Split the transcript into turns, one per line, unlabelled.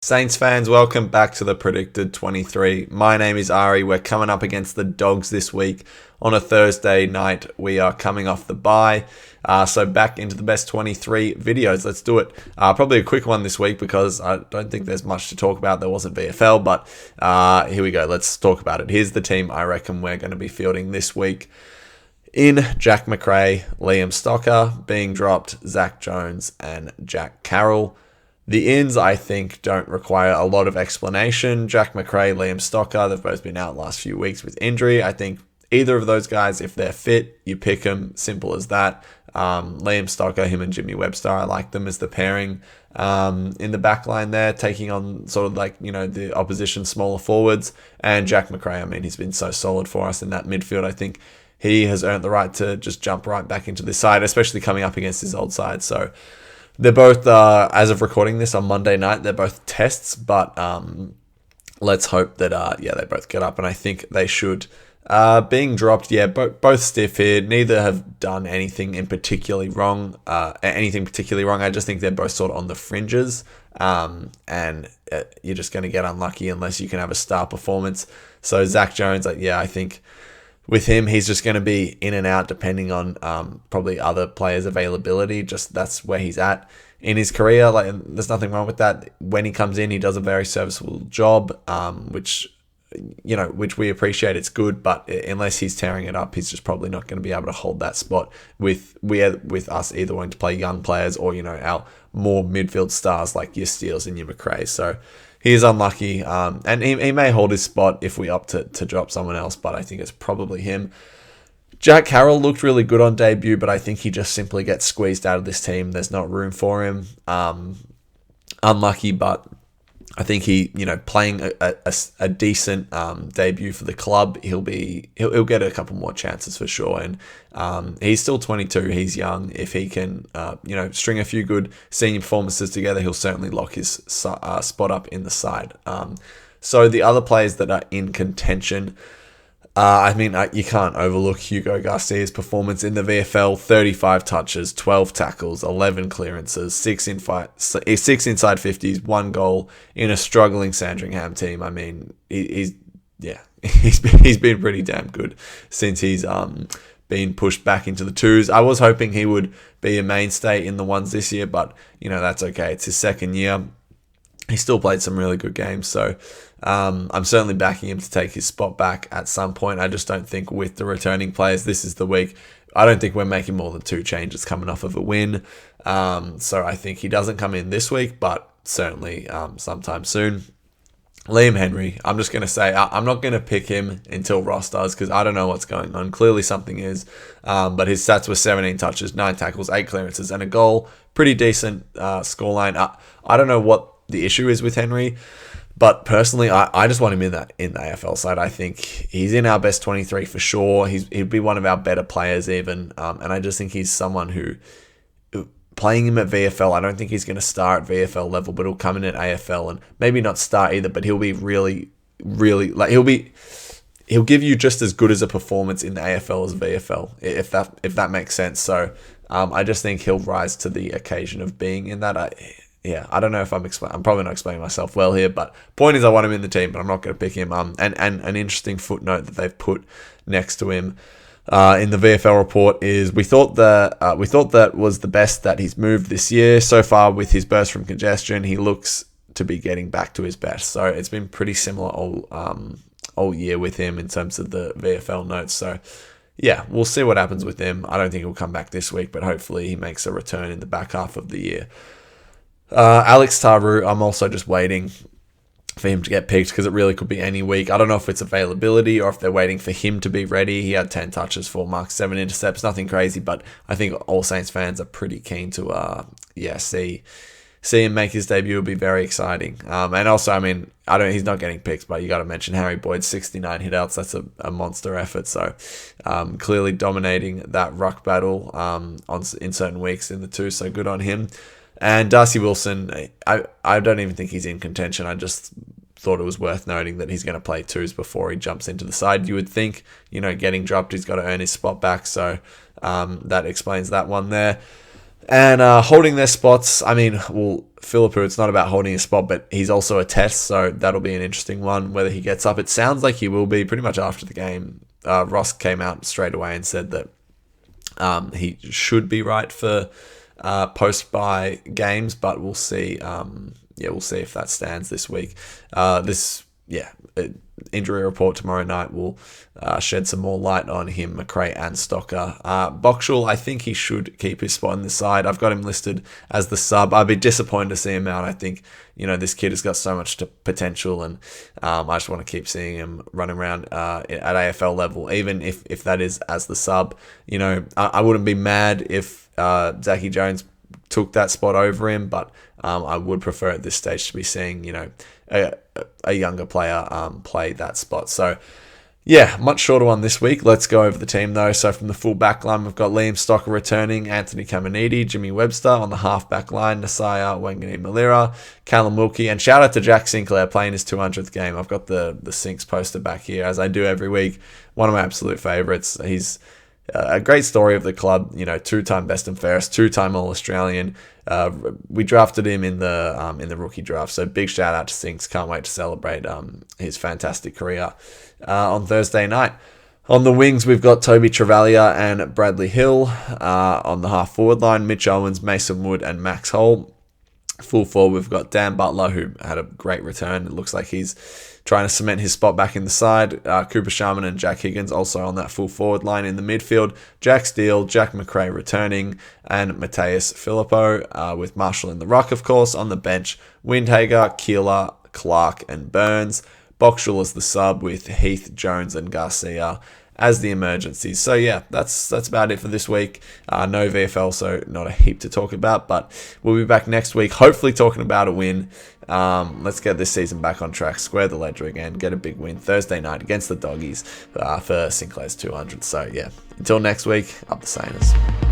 Saints fans, welcome back to the Predicted 23. My name is Ari. We're coming up against the Dogs this week on a Thursday night. We are coming off the bye, so back into the best 23 videos. Let's do it. Probably a quick one this week because I don't think there's much to talk about. There wasn't VFL, but here we go. Let's talk about it. Here's the team I reckon we're going to be fielding this week. In Jack McRae, Liam Stocker, being dropped, Zach Jones and Jack Carroll. The ins, I think, don't require a lot of explanation. Jack McRae, Liam Stocker, they've both been out last few weeks with injury. I think either of those guys, if they're fit, you pick them. Simple as that. Liam Stocker, him and Jimmy Webster, I like them as the pairing in the back line there, taking on sort of like, the opposition smaller forwards. And Jack McRae, he's been so solid for us in that midfield. I think he has earned the right to just jump right back into this side, especially coming up against his old side. So they're both, as of recording this on Monday night, they're both tests, but let's hope that, they both get up, and I think they should. Being dropped, both stiff here. Neither have done anything particularly wrong. I just think they're both sort of on the fringes, and you're just going to get unlucky unless you can have a star performance. So Zach Jones, I think with him, he's just going to be in and out depending on probably other players' availability. Just that's where he's at in his career. There's nothing wrong with that. When he comes in, he does a very serviceable job, which we appreciate. It's good, but unless he's tearing it up, he's just probably not going to be able to hold that spot with us either wanting to play young players or our more midfield stars like your Steels and your McRae. So he is unlucky, and he may hold his spot if we opt to drop someone else, but I think it's probably him. Jack Carroll looked really good on debut, but I think he just simply gets squeezed out of this team. There's not room for him. Unlucky, but I think he, playing a decent debut for the club, he'll get a couple more chances for sure. And he's still 22. He's young. If he can, string a few good senior performances together, he'll certainly lock his spot up in the side. So the other players that are in contention, you can't overlook Hugo Garcia's performance in the VFL. 35 touches, 12 tackles, 11 clearances, 6 inside 50s, 1 goal in a struggling Sandringham team. He's been pretty damn good since he's been pushed back into the twos. I was hoping he would be a mainstay in the ones this year, but that's okay. It's his second year. He still played some really good games, so I'm certainly backing him to take his spot back at some point. I just don't think with the returning players, this is the week. I don't think we're making more than 2 changes coming off of a win. So I think he doesn't come in this week, but certainly sometime soon. Liam Henry, I'm just going to say I'm not going to pick him until Ross does because I don't know what's going on. Clearly something is, but his stats were 17 touches, 9 tackles, 8 clearances, and a goal. Pretty decent scoreline. I don't know what the issue is with Henry, but personally, I just want him in the AFL side. I think he's in our best 23 for sure. He'd be one of our better players even, and I just think he's someone who, playing him at VFL, I don't think he's going to start at VFL level, but he'll come in at AFL and maybe not start either, but he'll be really, really, he'll give you just as good as a performance in the AFL as VFL, if that makes sense. So I just think he'll rise to the occasion of being in that. I don't know if I'm probably not explaining myself well here, but point is I want him in the team, but I'm not going to pick him. And an interesting footnote that they've put next to him in the VFL report is we thought that was the best that he's moved this year. So far with his burst from congestion, he looks to be getting back to his best. So it's been pretty similar all year with him in terms of the VFL notes. So yeah, we'll see what happens with him. I don't think he'll come back this week, but hopefully he makes a return in the back half of the year. Alex Taru, I'm also just waiting for him to get picked because it really could be any week. I don't know if it's availability or if they're waiting for him to be ready. He had 10 touches, 4 marks, 7 intercepts, nothing crazy, but I think all Saints fans are pretty keen to see him make his debut. Will be very exciting. And also, he's not getting picked, but you got to mention Harry Boyd's 69 hitouts. That's a monster effort. So clearly dominating that ruck battle in certain weeks in the 2. So good on him. And Darcy Wilson, I don't even think he's in contention. I just thought it was worth noting that he's going to play 2s before he jumps into the side. You would think, getting dropped, he's got to earn his spot back. So that explains that one there. And holding their spots, I mean, well, Philippou, it's not about holding a spot, but he's also a test, so that'll be an interesting one, whether he gets up. It sounds like he will be pretty much after the game. Ross came out straight away and said that he should be right for post-bye games, but we'll see. We'll see if that stands this week. Injury report tomorrow night will shed some more light on him, McRae and Stocker. Boxall, I think he should keep his spot on this side. I've got him listed as the sub. I'd be disappointed to see him out. I think, this kid has got so much potential, and I just want to keep seeing him running around at AFL level, even if that is as the sub. I wouldn't be mad if Zachy Jones took that spot over him, but I would prefer at this stage to be seeing, a younger player play that spot. So, yeah, much shorter one this week. Let's go over the team, though. So from the full back line, we've got Liam Stocker returning, Anthony Caminiti, Jimmy Webster on the half back line, Nasaya Wangani-Malira, Callum Wilkie, and shout out to Jack Sinclair playing his 200th game. I've got the Sinks poster back here, as I do every week. One of my absolute favourites. He's a great story of the club, two-time best and fairest, two-time All-Australian. We drafted him in the rookie draft, so big shout out to Sinks. Can't wait to celebrate his fantastic career on Thursday night. On the wings, we've got Toby Travalia and Bradley Hill. On the half forward line, Mitch Owens, Mason Wood, and Max Hole. Full forward, we've got Dan Butler, who had a great return. It looks like he's trying to cement his spot back in the side. Cooper Sharman and Jack Higgins also on that full forward line in the midfield. Jack Steele, Jack McRae returning, and Mateus Philippou, with Marshall in the ruck, of course. On the bench, Windhager, Keeler, Clark, and Burns. Boxall as the sub, with Heath, Jones, and Garcia as the emergencies. So yeah, that's about it for this week. No VFL, so not a heap to talk about, but we'll be back next week, hopefully talking about a win. Let's get this season back on track, square the ledger again, get a big win Thursday night against the Doggies for Sinclair's 200. So yeah, until next week, up the Saners.